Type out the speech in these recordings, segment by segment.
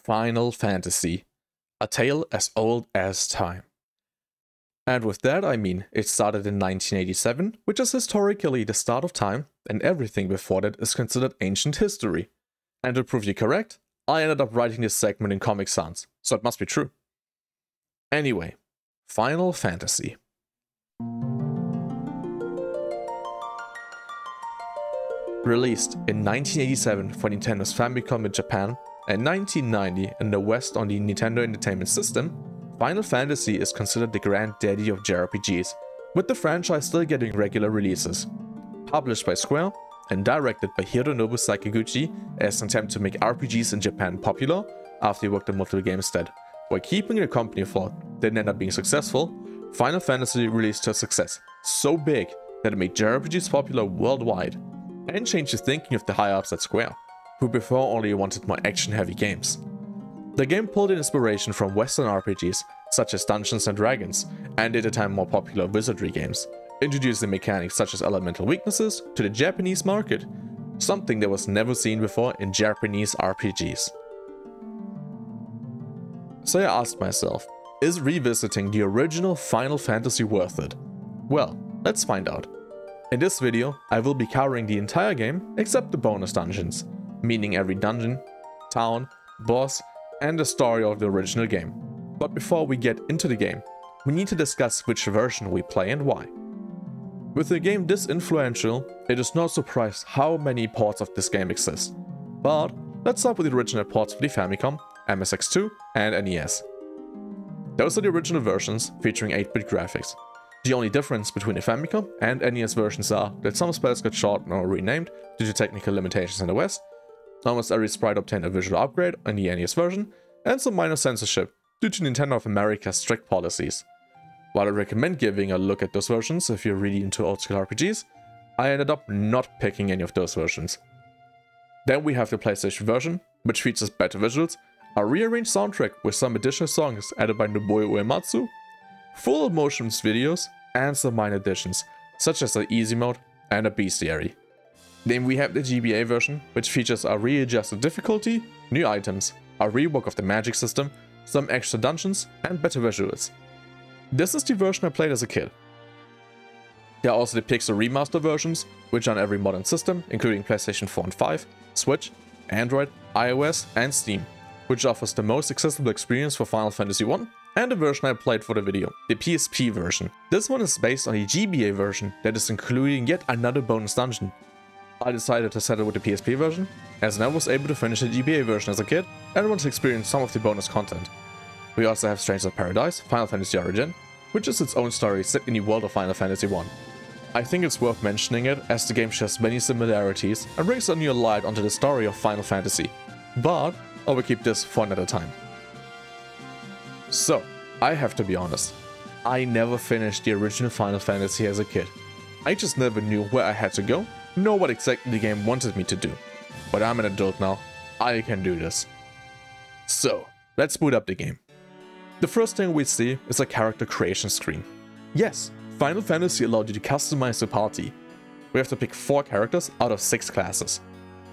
Final Fantasy, a tale as old as time. And with that I mean it started in 1987, which is historically the start of time, and everything before that is considered ancient history. And to prove you correct, I ended up writing this segment in Comic Sans, so it must be true. Anyway, Final Fantasy. Released in 1987 for Nintendo's Famicom in Japan and 1990 in the West on the Nintendo Entertainment System, Final Fantasy is considered the granddaddy of JRPGs, with the franchise still getting regular releases. Published by Square and directed by Hironobu Sakaguchi as an attempt to make RPGs in Japan popular after he worked on multiple games instead. While keeping the company afloat didn't end up being successful, Final Fantasy released to a success so big that it made JRPGs popular worldwide, and changed the thinking of the higher-ups at Square, who before only wanted more action-heavy games. The game pulled in inspiration from Western RPGs such as Dungeons & Dragons and at the time more popular wizardry games, introducing mechanics such as elemental weaknesses to the Japanese market, something that was never seen before in Japanese RPGs. So I asked myself, is revisiting the original Final Fantasy worth it? Well, let's find out. In this video, I will be covering the entire game except the bonus dungeons, meaning every dungeon, town, boss, and the story of the original game. But before we get into the game, we need to discuss which version we play and why. With a game this influential, it is no surprise how many ports of this game exist. But let's start with the original ports for the Famicom, MSX2, and NES. Those are the original versions featuring 8-bit graphics. The only difference between the Famicom and NES versions are that some spells got shortened or renamed due to technical limitations in the West, almost every sprite obtained a visual upgrade in the NES version, and some minor censorship due to Nintendo of America's strict policies. While I recommend giving a look at those versions if you're really into old-school RPGs, I ended up not picking any of those versions. Then we have the PlayStation version, which features better visuals, a rearranged soundtrack with some additional songs added by Nobuo Uematsu, full motions videos, and some minor additions, such as an easy mode and a bestiary. Then we have the GBA version, which features a readjusted difficulty, new items, a rework of the magic system, some extra dungeons, and better visuals. This is the version I played as a kid. There are also the Pixel Remaster versions, which are on every modern system, including PlayStation 4 and 5, Switch, Android, iOS, and Steam, which offers the most accessible experience for Final Fantasy I, and the version I played for the video, the PSP version. This one is based on the GBA version that is including yet another bonus dungeon. I decided to settle with the PSP version, as I was able to finish the GBA version as a kid and want to experience some of the bonus content. We also have Stranger of Paradise, Final Fantasy Origin, which is its own story set in the world of Final Fantasy I. I think it's worth mentioning it as the game shares many similarities and brings a new light onto the story of Final Fantasy, but I will keep this for another time. So, I have to be honest, I never finished the original Final Fantasy as a kid. I just never knew where I had to go, nor what exactly the game wanted me to do. But I'm an adult now, I can do this. So, let's boot up the game. The first thing we see is a character creation screen. Yes, Final Fantasy allowed you to customize the party. We have to pick 4 characters out of 6 classes.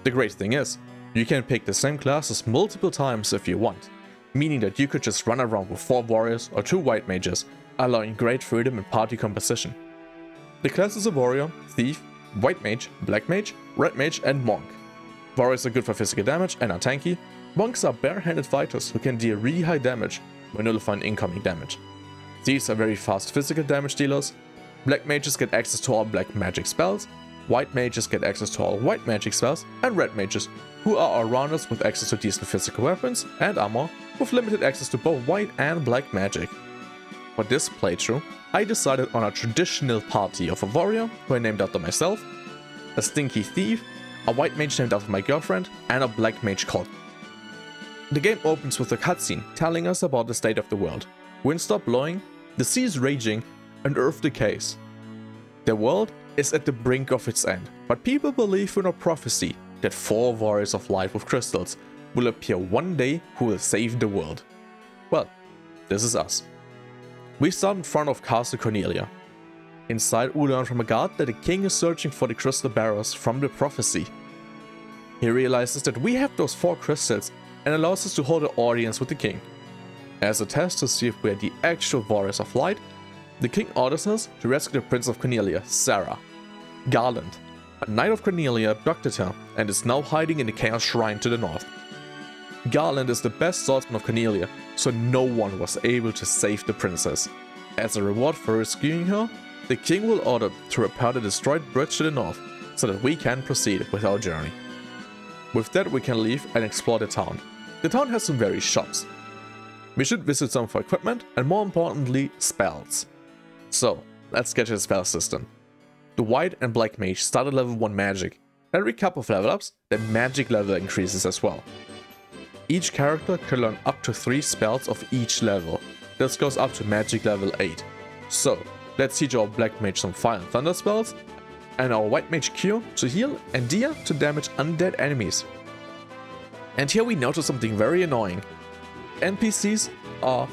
The great thing is, you can pick the same classes multiple times if you want, meaning that you could just run around with 4 warriors or 2 white mages, allowing great freedom in party composition. The classes are warrior, thief, white mage, black mage, red mage, and monk. Warriors are good for physical damage and are tanky. Monks are bare-handed fighters who can deal really high damage when nullifying incoming damage. Thieves are very fast physical damage dealers. Black mages get access to all black magic spells. White mages get access to all white magic spells, and red mages, who are all-rounders with access to decent physical weapons and armor, with limited access to both white and black magic. For this playthrough, I decided on a traditional party of a warrior, who I named after myself, a stinky thief, a white mage named after my girlfriend, and a black mage called. The game opens with a cutscene telling us about the state of the world. Wind stopped blowing, the sea is raging, and earth decays. The world is at the brink of its end, but people believe in a prophecy that 4 warriors of light with crystals will appear one day who will save the world. Well, this is us. We start in front of Castle Cornelia. Inside, we learn from a guard that the king is searching for the crystal bearers from the prophecy. He realizes that we have those 4 crystals and allows us to hold an audience with the king. As a test to see if we are the actual warriors of light, the king orders us to rescue the Prince of Cornelia, Sarah. Garland, a knight of Cornelia, abducted her and is now hiding in the Chaos Shrine to the north. Garland is the best swordsman of Cornelia, so no one was able to save the princess. As a reward for rescuing her, the king will order to repair the destroyed bridge to the north, so that we can proceed with our journey. With that, we can leave and explore the town. The town has some various shops. We should visit some for equipment and, more importantly, spells. So, let's get to the spell system. The white and black mage start at level 1 magic. Every couple of level ups, the magic level increases as well. Each character can learn up to 3 spells of each level. This goes up to magic level 8. So, let's teach our black mage some fire and thunder spells, and our white mage cure to heal and Dia to damage undead enemies. And here we notice something very annoying. NPCs are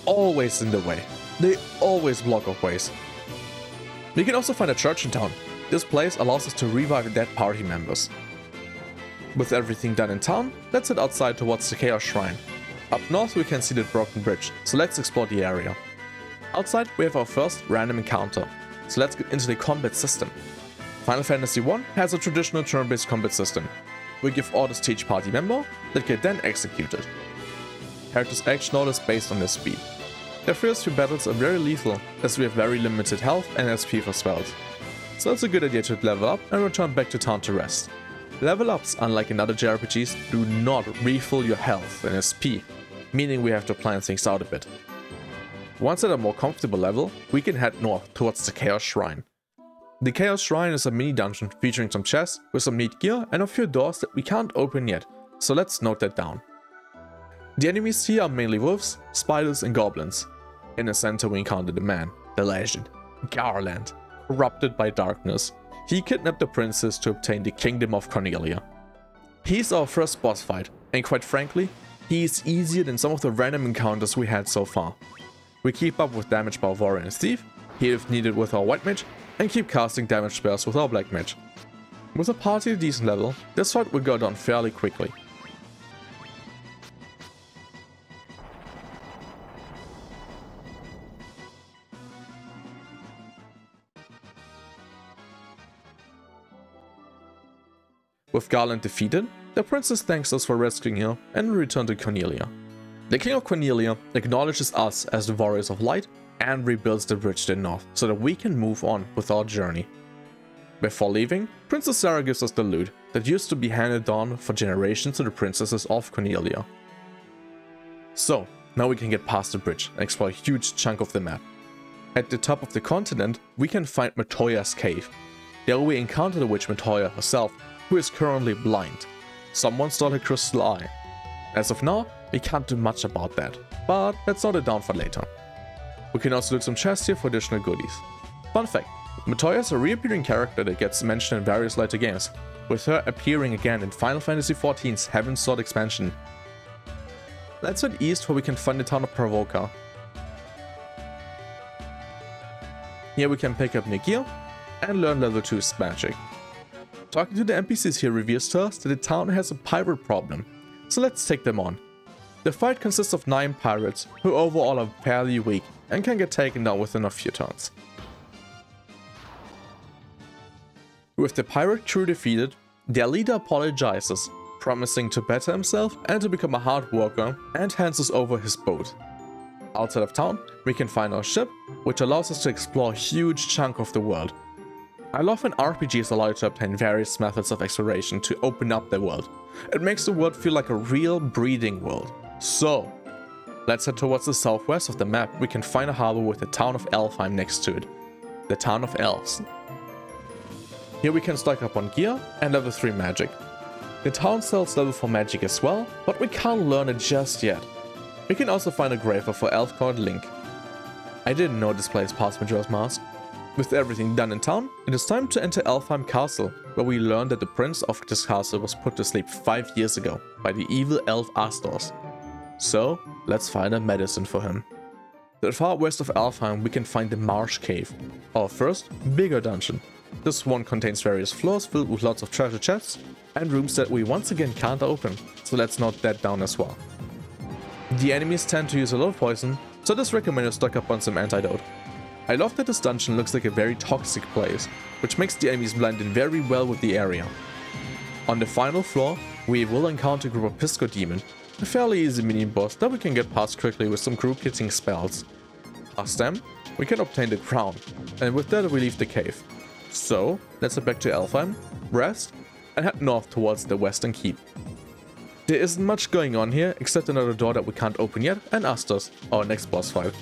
always in the way. They always block our ways. We can also find a church in town. This place allows us to revive dead party members. With everything done in town, let's head outside towards the Chaos Shrine. Up north we can see the broken bridge, so let's explore the area. Outside we have our first random encounter, so let's get into the combat system. Final Fantasy I has a traditional turn-based combat system. We give orders to each party member that get then executed. Characters' action orders based on their speed. Their first few battles are very lethal, as we have very limited health and SP for spells. So it's a good idea to level up and return back to town to rest. Level ups, unlike in other JRPGs, do not refill your health and SP, meaning we have to plan things out a bit. Once at a more comfortable level, we can head north towards the Chaos Shrine. The Chaos Shrine is a mini dungeon featuring some chests with some neat gear and a few doors that we can't open yet, so let's note that down. The enemies here are mainly wolves, spiders and goblins. In the center we encounter the man, the legend, Garland, corrupted by darkness. He kidnapped the princess to obtain the kingdom of Cornelia. He's our first boss fight, and quite frankly, he is easier than some of the random encounters we had so far. We keep up with damage by our warrior and thief, heal if needed with our white mage, and keep casting damage spells with our black mage. With a party at a decent level, this fight will go down fairly quickly. With Garland defeated, the princess thanks us for rescuing her and we return to Cornelia. The king of Cornelia acknowledges us as the warriors of light and rebuilds the bridge to the north so that we can move on with our journey. Before leaving, Princess Sarah gives us the loot that used to be handed down for generations to the princesses of Cornelia. So, now we can get past the bridge and explore a huge chunk of the map. At the top of the continent, we can find Matoya's cave. There we encounter the witch Matoya herself, who is currently blind. Someone stole her crystal eye. As of now, we can't do much about that, but let's note it down for later. We can also loot some chests here for additional goodies. Fun fact, Matoya is a reappearing character that gets mentioned in various later games, with her appearing again in Final Fantasy XIV's Heaven's Sword expansion. Let's head east where we can find the town of Pravoka. Here we can pick up new gear and learn level 2's magic. Talking to the NPCs here reveals to us that the town has a pirate problem, so let's take them on. The fight consists of 9 pirates who overall are fairly weak and can get taken down within a few turns. With the pirate crew defeated, their leader apologizes, promising to better himself and to become a hard worker, and hands us over his boat. Outside of town, we can find our ship, which allows us to explore a huge chunk of the world. I love when RPGs allow you to obtain various methods of exploration to open up the world. It makes the world feel like a real breathing world. So, let's head towards the southwest of the map. We can find a harbor with the town of Elfheim next to it. The town of elves. Here we can stock up on gear and level 3 magic. The town sells level 4 magic as well, but we can't learn it just yet. We can also find a graver for elf called Link. I didn't know this place passed Majora's Mask. With everything done in town, it is time to enter Elfheim Castle, where we learn that the prince of this castle was put to sleep 5 years ago by the evil elf Astors. So, let's find a medicine for him. To the far west of Elfheim we can find the Marsh Cave, our first, bigger dungeon. This one contains various floors filled with lots of treasure chests and rooms that we once again can't open, so let's note that down as well. The enemies tend to use a lot of poison, so just recommend you stock up on some antidote. I love that this dungeon looks like a very toxic place, which makes the enemies blend in very well with the area. On the final floor, we will encounter a group of Pisco Demon, a fairly easy mini-boss that we can get past quickly with some group-hitting spells. Past them, we can obtain the crown, and with that we leave the cave. So, let's head back to Alfheim, rest, and head north towards the Western Keep. There isn't much going on here except another door that we can't open yet, and Astos, our next boss fight.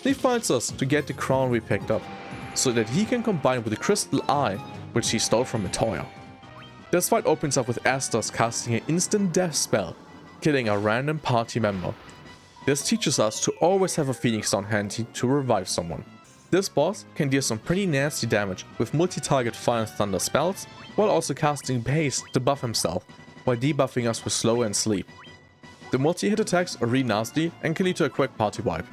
He fights us to get the crown we picked up, so that he can combine with the Crystal Eye, which he stole from Metoya. This fight opens up with Astos casting an instant death spell, killing a random party member. This teaches us to always have a Phoenix Stone handy to revive someone. This boss can deal some pretty nasty damage with multi-target Fire and Thunder spells, while also casting Haste to buff himself, while debuffing us with Slow and Sleep. The multi-hit attacks are really nasty and can lead to a quick party wipe.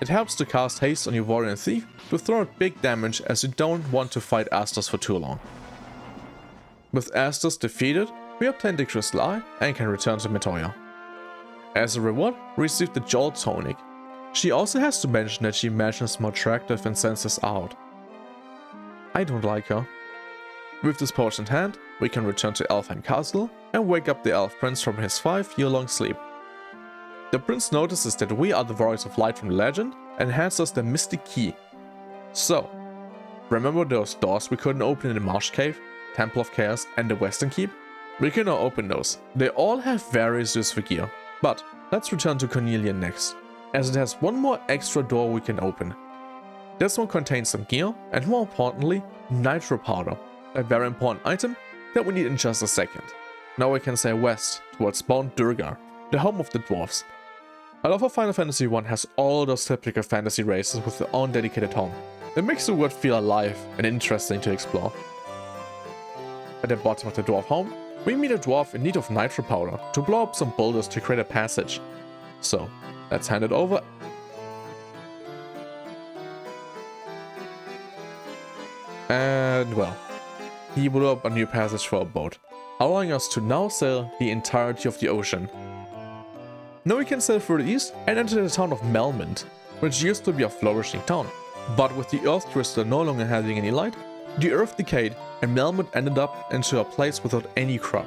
It helps to cast Haste on your Warrior and Thief to throw out big damage as you don't want to fight Astos for too long. With Astos defeated, we obtain the Crystal Eye and can return to Metoya. As a reward, we receive the Jolt Tonic. She also has to mention that she imagines more attractive and senses out. I don't like her. With this potion in hand, we can return to Alfheim Castle and wake up the Elf Prince from his 5-year-long sleep. The prince notices that we are the Warriors of Light from the legend and hands us the Mystic Key. So, remember those doors we couldn't open in the Marsh Cave, Temple of Chaos and the Western Keep? We can now open those. They all have various use for gear, but let's return to Cornelian next, as it has one more extra door we can open. This one contains some gear and more importantly, Nitro Powder, a very important item that we need in just a second. Now we can sail west towards Mount Durgar, the home of the dwarves. I love how Final Fantasy I has all those typical fantasy races with their own dedicated home. It makes the world feel alive and interesting to explore. At the bottom of the dwarf home, we meet a dwarf in need of Nitro Powder to blow up some boulders to create a passage. So, let's hand it over. And well, he blew up a new passage for a boat, allowing us to now sail the entirety of the ocean. Now we can sail through the east and enter the town of Melmond, which used to be a flourishing town. But with the Earth Crystal no longer having any light, the Earth decayed and Melmond ended up into a place without any crop.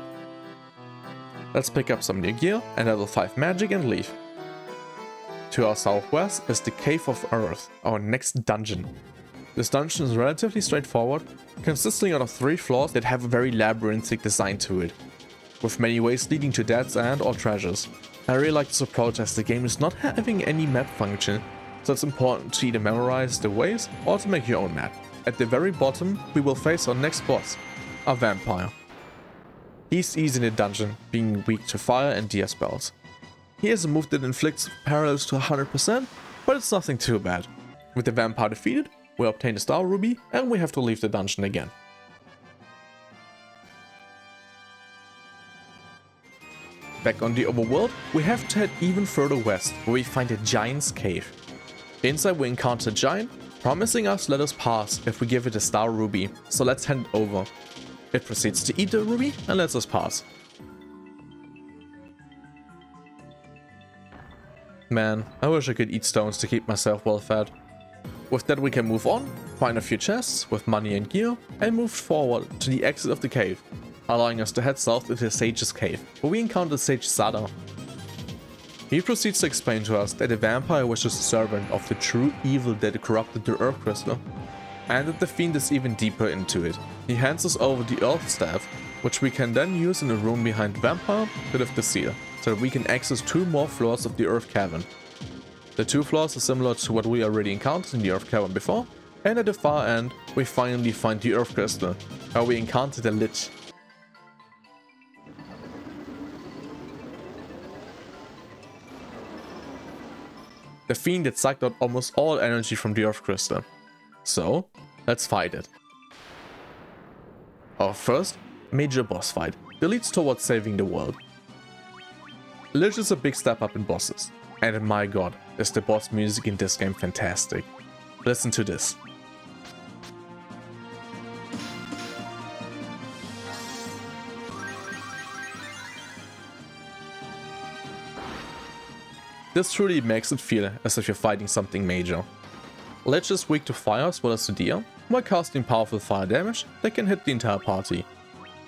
Let's pick up some new gear and level 5 magic and leave. To our southwest is the Cave of Earth, our next dungeon. This dungeon is relatively straightforward, consisting of 3 floors that have a very labyrinthic design to it, with many ways leading to dead end or treasures. I really like this approach as the game is not having any map function, so it's important to either memorize the ways or to make your own map. At the very bottom, we will face our next boss, a vampire. He's easy in the dungeon, being weak to fire and deer spells. He has a move that inflicts parallels to 100%, but it's nothing too bad. With the vampire defeated, we obtain the Star Ruby and we have to leave the dungeon again. Back on the overworld, we have to head even further west, where we find a giant's cave. Inside we encounter a giant, promising us let us pass if we give it a Star Ruby, so let's hand it over. It proceeds to eat the ruby and lets us pass. Man, I wish I could eat stones to keep myself well fed. With that we can move on, find a few chests with money and gear, and move forward to the exit of the cave, allowing us to head south into the Sage's Cave, where we encounter Sage Sada. He proceeds to explain to us that the vampire was just a servant of the true evil that corrupted the Earth Crystal, and that the fiend is even deeper into it. He hands us over the Earth Staff, which we can then use in a room behind the vampire to lift the seal, so that we can access 2 more floors of the Earth Cavern. The 2 floors are similar to what we already encountered in the Earth Cavern before, and at the far end, we finally find the Earth Crystal, where we encounter the Lich. The fiend that sucked out almost all energy from the Earth Crystal. So, let's fight it. Our first major boss fight that leads towards saving the world. Lich is a big step up in bosses, and my god, is the boss music in this game fantastic. Listen to this. This truly makes it feel as if you're fighting something major. Lich is weak to fire as well as to deer, while casting powerful fire damage that can hit the entire party.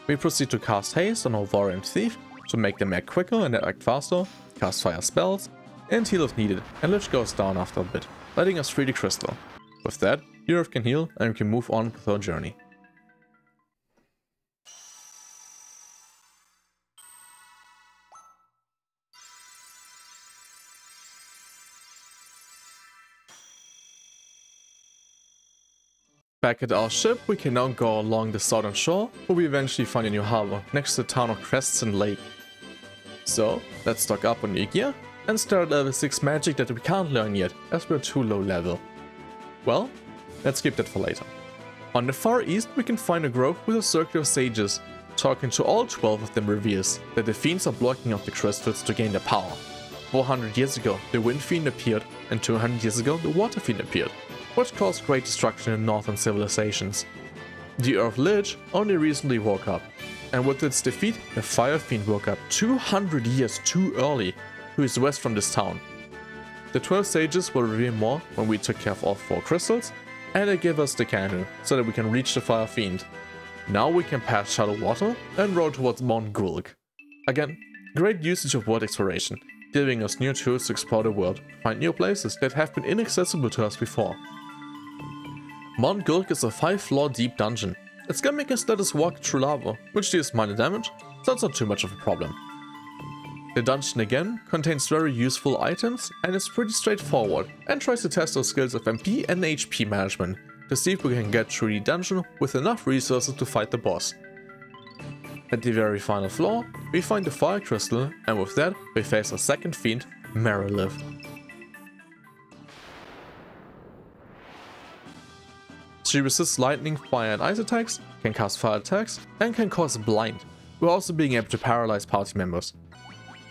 We proceed to cast haste on our warrior and thief to make them act quicker and act faster, cast fire spells, and heal if needed, and Lich goes down after a bit, letting us free the crystal. With that, the earth can heal and we can move on with our journey. Back at our ship, we can now go along the southern shore, where we eventually find a new harbor next to the town of Crescent Lake. So, let's stock up on new gear and start level 6 magic that we can't learn yet, as we're too low level. Well, let's keep that for later. On the far east, we can find a grove with a circle of sages. Talking to all 12 of them reveals that the fiends are blocking out the crystals to gain their power. 400 years ago, the wind fiend appeared, and 200 years ago, the water fiend appeared, which caused great destruction in northern civilizations. The Earth Lich only recently woke up, and with its defeat, the Fire Fiend woke up 200 years too early, who is west from this town. The 12 sages will reveal more when we took care of all 4 crystals, and they give us the candle, so that we can reach the Fire Fiend. Now we can pass shallow water and row towards Mount Gulk. Again, great usage of world exploration, giving us new tools to explore the world, find new places that have been inaccessible to us before. Mount Gulk is a 5-floor deep dungeon. Its gimmick is that it's walked through lava, which deals minor damage, so it's not too much of a problem. The dungeon again contains very useful items and is pretty straightforward, and tries to test our skills of MP and HP management to see if we can get through the dungeon with enough resources to fight the boss. At the very final floor, we find the fire crystal, and with that we face our second fiend, Marilith. She resists lightning, fire and ice attacks, can cast fire attacks, and can cause blind, while also being able to paralyze party members.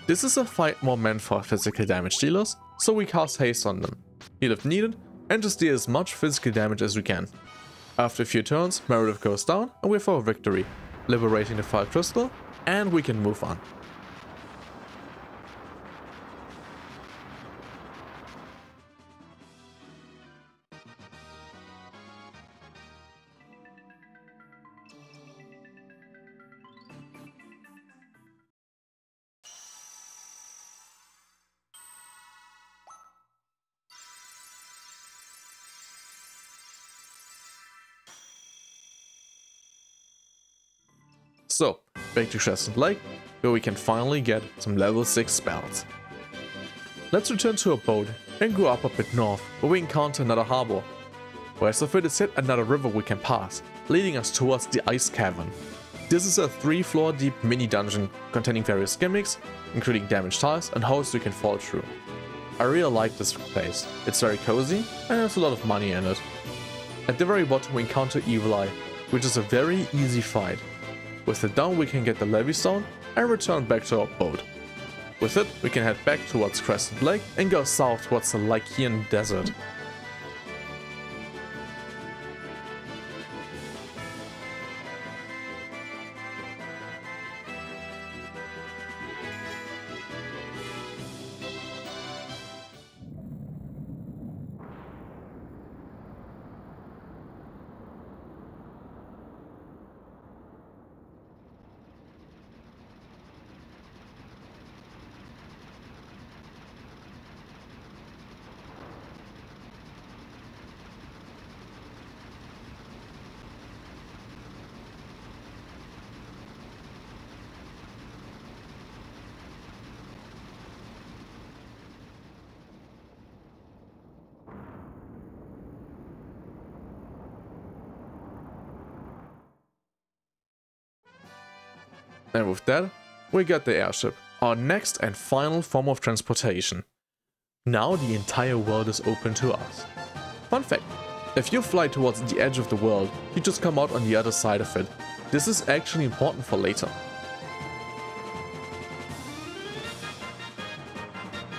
This is a fight more meant for physical damage dealers, so we cast haste on them, heal if needed, and just deal as much physical damage as we can. After a few turns, Meredith goes down and we have our victory, liberating the fire crystal, and we can move on. So, back to Crescent Lake, where we can finally get some level 6 spells. Let's return to our boat and go up a bit north, where we encounter another harbor. West of it is yet another river we can pass, leading us towards the Ice Cavern. This is a 3-floor deep mini dungeon containing various gimmicks, including damaged tiles and holes we can fall through. I really like this place, it's very cozy and has a lot of money in it. At the very bottom we encounter Evil Eye, which is a very easy fight. With it down we can get the Levy Stone and return back to our boat. With it we can head back towards Crescent Lake and go south towards the Lycian Desert. And with that, we got the airship, our next and final form of transportation. Now the entire world is open to us. Fun fact, if you fly towards the edge of the world, you just come out on the other side of it. This is actually important for later.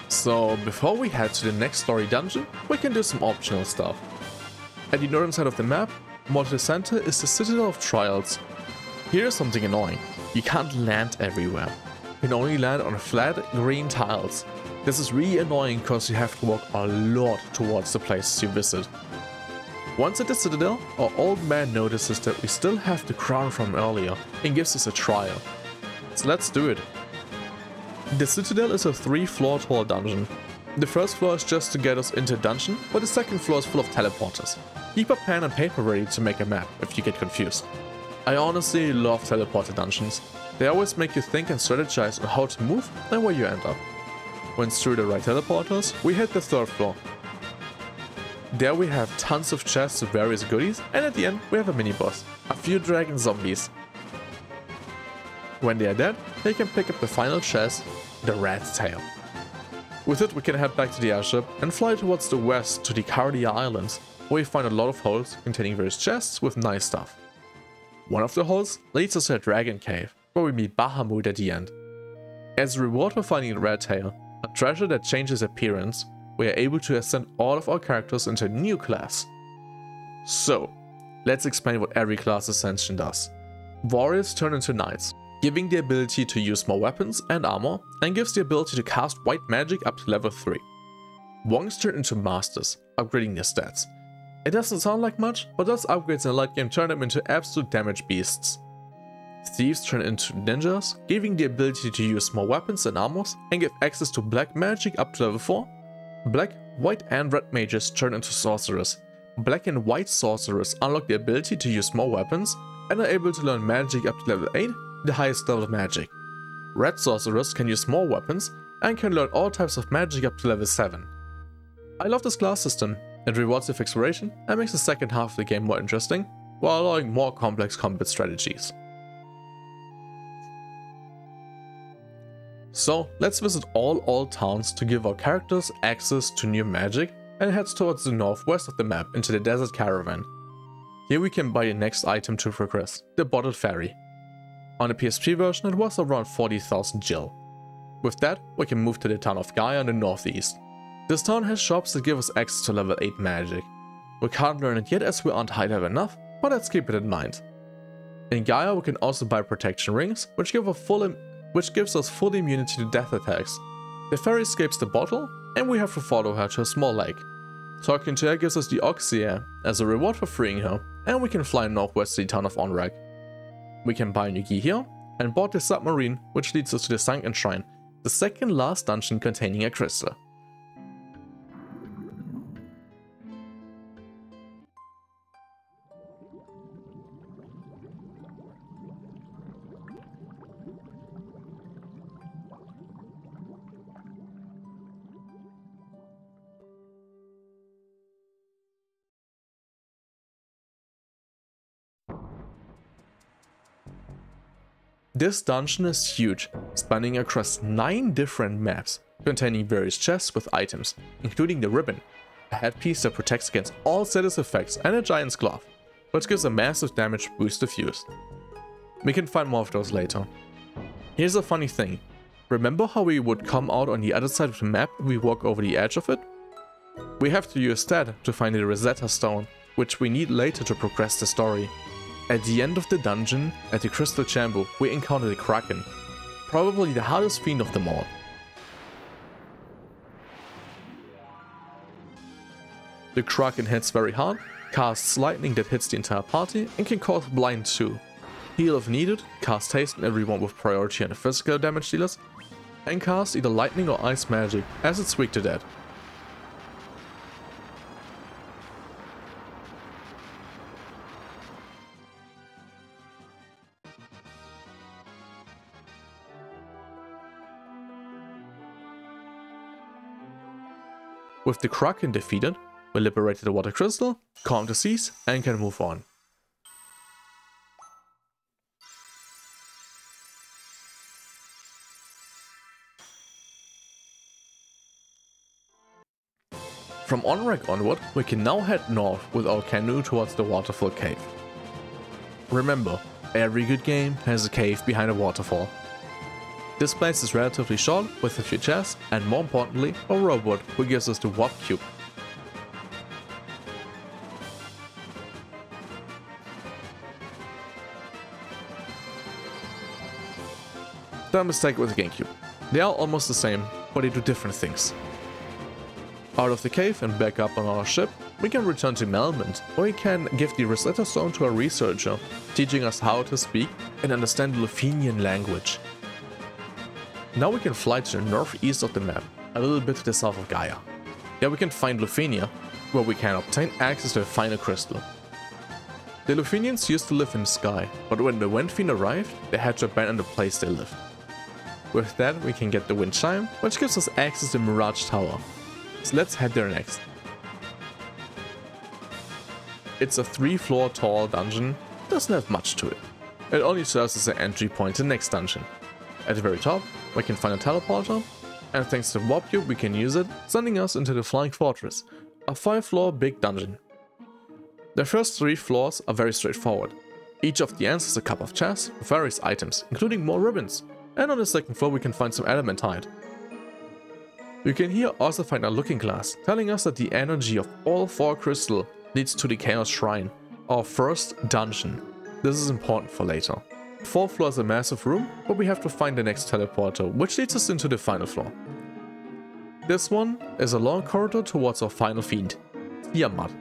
So before we head to the next story dungeon, we can do some optional stuff. At the northern side of the map, more to the center is the Citadel of Trials. Here's something annoying. You can't land everywhere. can only land on flat green tiles. This is really annoying because you have to walk a lot towards the places you visit. Once at the Citadel, our old man notices that we still have the crown from earlier and gives us a trial. So let's do it. The Citadel is a 3-floor tall dungeon. The first floor is just to get us into a dungeon, but the second floor is full of teleporters. Keep a pen and paper ready to make a map if you get confused. I honestly love teleporter dungeons. They always make you think and strategize on how to move and where you end up. Once through the right teleporters, we hit the 3rd floor. There we have tons of chests with various goodies, and at the end we have a mini-boss, a few dragon zombies. When they are dead, they can pick up the final chest, the red tail. With it we can head back to the airship and fly towards the west to the Cardia Islands, where we find a lot of holes containing various chests with nice stuff. One of the holes leads us to a dragon cave, where we meet Bahamut at the end. As a reward for finding the red tail, a treasure that changes appearance, we are able to ascend all of our characters into a new class. So, let's explain what every class ascension does. Warriors turn into knights, giving the ability to use more weapons and armor, and gives the ability to cast white magic up to level 3. Monks turn into masters, upgrading their stats. It doesn't sound like much, but those upgrades in the late game turn them into absolute damage beasts. Thieves turn into ninjas, giving the ability to use more weapons and armors, and give access to black magic up to level 4. Black, white and red mages turn into sorcerers. Black and white sorcerers unlock the ability to use more weapons, and are able to learn magic up to level 8, the highest level of magic. Red sorcerers can use more weapons, and can learn all types of magic up to level 7. I love this class system. It rewards your exploration and makes the second half of the game more interesting, while allowing more complex combat strategies. So let's visit all old towns to give our characters access to new magic, and head towards the northwest of the map into the desert caravan. Here we can buy the next item to progress, the bottled ferry. On the PSP version it was around 40,000 gil. With that we can move to the town of Gaia in the northeast. This town has shops that give us access to level 8 magic. We can't learn it yet as we aren't high level enough, but let's keep it in mind. In Gaia we can also buy protection rings, which gives us full immunity to death attacks. The ferry escapes the bottle, and we have to follow her to a small lake. Talking to her gives us the Oxia as a reward for freeing her, and we can fly northwest to the town of Onrag. We can buy new gear here, and board the submarine, which leads us to the Sunken Shrine, the second last dungeon containing a crystal. This dungeon is huge, spanning across 9 different maps, containing various chests with items, including the ribbon, a headpiece that protects against all status effects, and a giant's glove, which gives a massive damage boost if used. We can find more of those later. Here's a funny thing. Remember how we would come out on the other side of the map if we walk over the edge of it? We have to use that to find the Rosetta Stone, which we need later to progress the story. At the end of the dungeon, at the Crystal Chamber, we encounter the Kraken, probably the hardest fiend of them all. The Kraken hits very hard, casts lightning that hits the entire party, and can cause blind too. Heal if needed, cast haste on everyone with priority on the physical damage dealers, and cast either lightning or ice magic as it's weak to that. With the Kraken defeated, we liberated the water crystal, calmed the seas, and can move on. From Onrag onward, we can now head north with our canoe towards the waterfall cave. Remember, every good game has a cave behind a waterfall. This place is relatively short, with a few chests, and more importantly, a robot who gives us the Warp Cube. The mistake with the GameCube. They are almost the same, but they do different things. Out of the cave and back up on our ship, we can return to Melmond, where we can give the Rosetta Stone to a researcher, teaching us how to speak and understand the Lufenian language. Now we can fly to the northeast of the map, a little bit to the south of Gaia. There we can find Lufenia, where we can obtain access to the final crystal. The Lufenians used to live in the sky, but when the Wind Fiend arrived, they had to abandon the place they lived. With that, we can get the Wind Chime, which gives us access to Mirage Tower. So let's head there next. It's a 3-floor tall dungeon, doesn't have much to it. It only serves as an entry point to the next dungeon. At the very top, we can find a teleporter, and thanks to Warp Cube we can use it, sending us into the Flying Fortress, a 5-floor big dungeon. The first 3 floors are very straightforward. Each of the ends has a cup of chess with various items, including more ribbons, and on the second floor we can find some adamantite. You can here also find a looking glass, telling us that the energy of all 4 crystals leads to the Chaos Shrine, our first dungeon. This is important for later. The 4th floor is a massive room, but we have to find the next teleporter, which leads us into the final floor. This one is a long corridor towards our final fiend, Tiamat.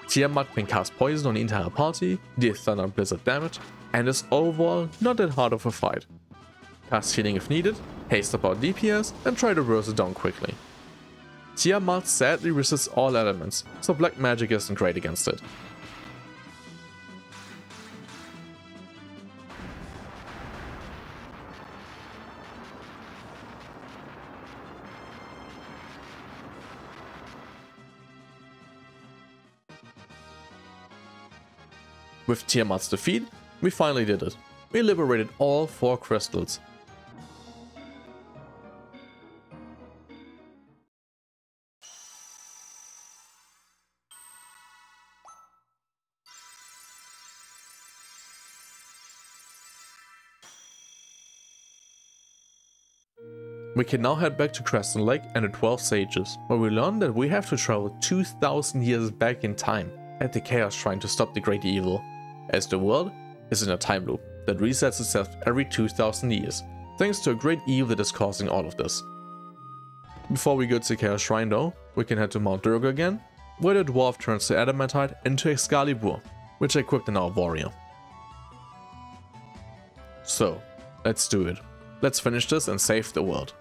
Tiamat can cast poison on the entire party, deal thunder and blizzard damage, and is overall not that hard of a fight. Cast healing if needed, haste up our DPS, and try to burst it down quickly. Tiamat sadly resists all elements, so black magic isn't great against it. With Tiamat's defeat, we finally did it. We liberated all 4 crystals. We can now head back to Crescent Lake and the 12 Sages, where we learn that we have to travel 2000 years back in time at the Chaos Shrine to stop the Great Evil, as the world is in a time loop that resets itself every 2000 years, thanks to a great evil that is causing all of this. Before we go to the Chaos Shrine though, we can head to Mount Durga again, where the dwarf turns the adamantite into Excalibur, which I equipped in our warrior. So, let's do it. Let's finish this and save the world.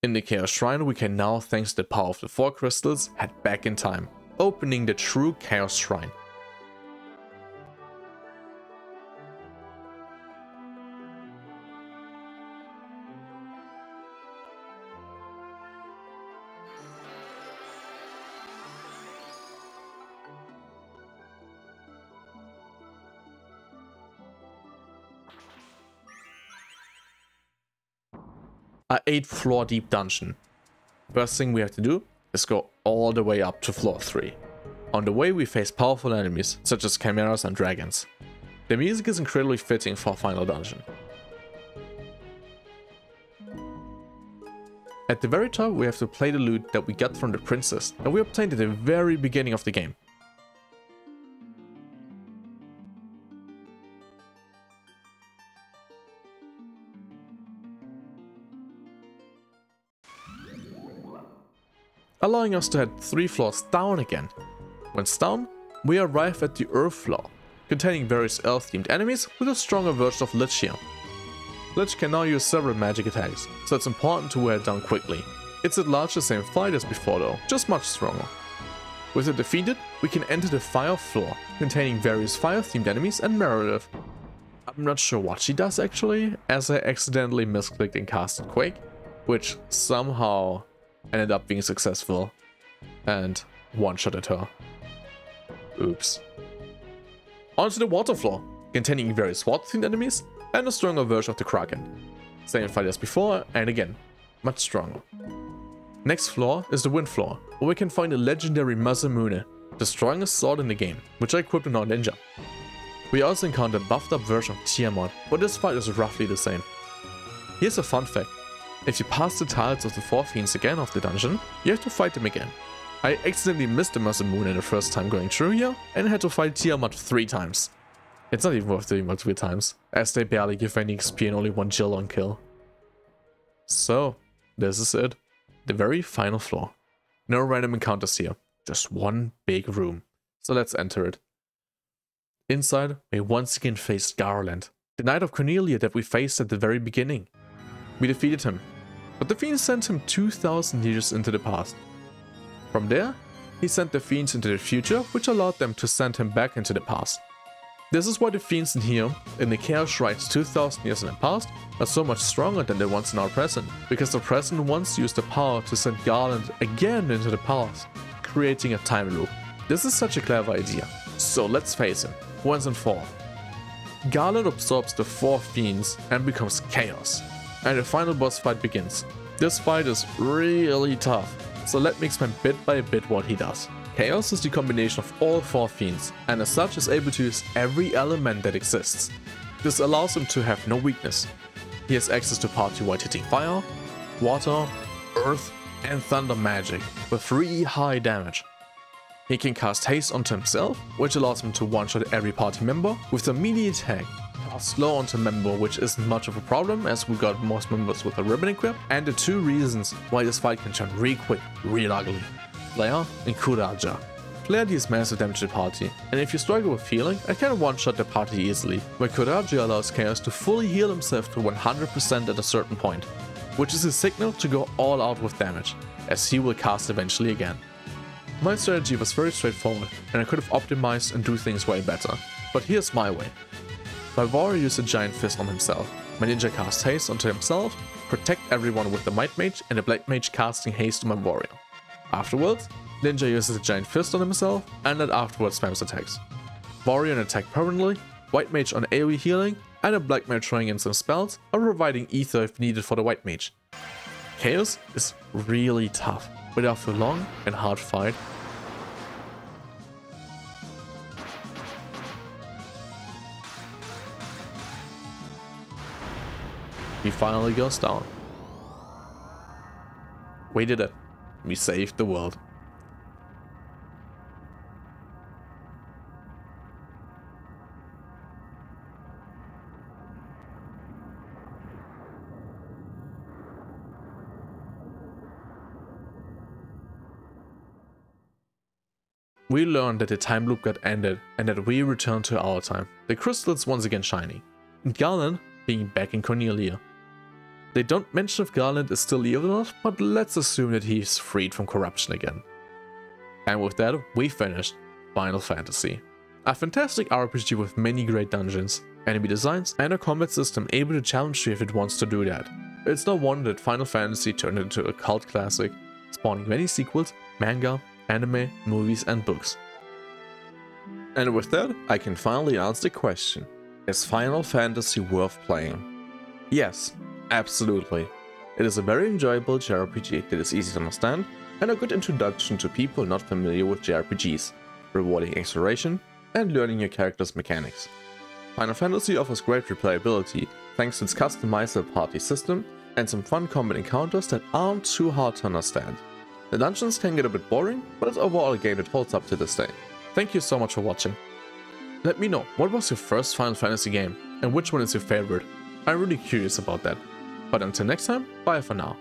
In the Chaos Shrine, we can now, thanks to the power of the 4 crystals, head back in time, opening the true Chaos Shrine. A 8th floor deep dungeon. First thing we have to do is go all the way up to floor 3. On the way we face powerful enemies such as chimeras and dragons. The music is incredibly fitting for a final dungeon. At the very top we have to play the lute that we got from the princess that we obtained at the very beginning of the game. Allowing us to head 3 floors down again. Once down, we arrive at the Earth floor, containing various Earth-themed enemies with a stronger version of Lich here. Lich can now use several magic attacks, so it's important to wear it down quickly. It's at large the same fight as before though, just much stronger. With it defeated, we can enter the fire floor, containing various fire-themed enemies and Meredith. I'm not sure what she does actually, as I accidentally misclicked and casted Quake, which somehow ended up being successful and one-shotted her. Oops. Onto the water floor, containing various water-themed enemies and a stronger version of the Kraken. Same fight as before, and again, much stronger. Next floor is the wind floor, where we can find a legendary Masamune, the strongest sword in the game, which I equipped on our ninja. We also encounter a buffed up version of Tiamat, but this fight is roughly the same. Here's a fun fact: if you pass the tiles of the 4 fiends again of the dungeon, you have to fight them again. I accidentally missed the Masamune the first time going through here, and had to fight Tiamat 3 times. It's not even worth doing multiple times, as they barely give any XP and only 1 gil on kill. So, this is it. The very final floor. No random encounters here, just one big room. So let's enter it. Inside, we once again faced Garland, the Knight of Cornelia that we faced at the very beginning. We defeated him, but the fiends sent him 2000 years into the past. From there, he sent the fiends into the future, which allowed them to send him back into the past. This is why the fiends in here, in the Chaos Shrines 2000 years in the past, are so much stronger than the ones in our present, because the present once used the power to send Garland again into the past, creating a time loop. This is such a clever idea. So let's face it, once and for all. Garland absorbs the 4 fiends and becomes Chaos, and the final boss fight begins. This fight is really tough, so let me explain bit by bit what he does. Chaos is the combination of all 4 fiends, and as such is able to use every element that exists. This allows him to have no weakness. He has access to party-wide hitting fire, water, earth, and thunder magic, with really high damage. He can cast haste onto himself, which allows him to one-shot every party member with the melee attack. Cast slow onto a member, which isn't much of a problem as we got most members with a ribbon equip, and the 2 reasons why this fight can turn really quick, real ugly. Flare and Kuraja. Flare deals massive damage to the party, and if you struggle with healing, it can one-shot the party easily, where Kuraja allows Chaos to fully heal himself to 100% at a certain point, which is his signal to go all out with damage, as he will cast eventually again. My strategy was very straightforward, and I could have optimized and do things way better, but here's my way. My warrior used a giant fist on himself, my ninja cast haste onto himself, protect everyone with the might mage, and the black mage casting haste on my warrior. Afterwards, ninja uses a giant fist on himself, and then afterwards spams attacks. Warrior an attack permanently, white mage on AoE healing, and a black mage throwing in some spells or providing ether if needed for the white mage. Chaos is really tough, but after a long and hard fight, he finally goes down. We did it. We saved the world. We learned that the time loop got ended and that we returned to our time. The crystals once again shining, and Garland being back in Cornelia. They don't mention if Garland is still evil or not, but let's assume that he's freed from corruption again. And with that, we finished Final Fantasy. A fantastic RPG with many great dungeons, enemy designs, and a combat system able to challenge you if it wants to do that. It's no wonder that Final Fantasy turned into a cult classic, spawning many sequels, manga, anime, movies, and books. And with that, I can finally answer the question: is Final Fantasy worth playing? Yes. Absolutely. It is a very enjoyable JRPG that is easy to understand and a good introduction to people not familiar with JRPGs, rewarding exploration and learning your character's mechanics. Final Fantasy offers great replayability thanks to its customizable party system and some fun combat encounters that aren't too hard to understand. The dungeons can get a bit boring, but it's overall a game that holds up to this day. Thank you so much for watching. Let me know, what was your first Final Fantasy game and which one is your favorite? I'm really curious about that. But until next time, bye for now.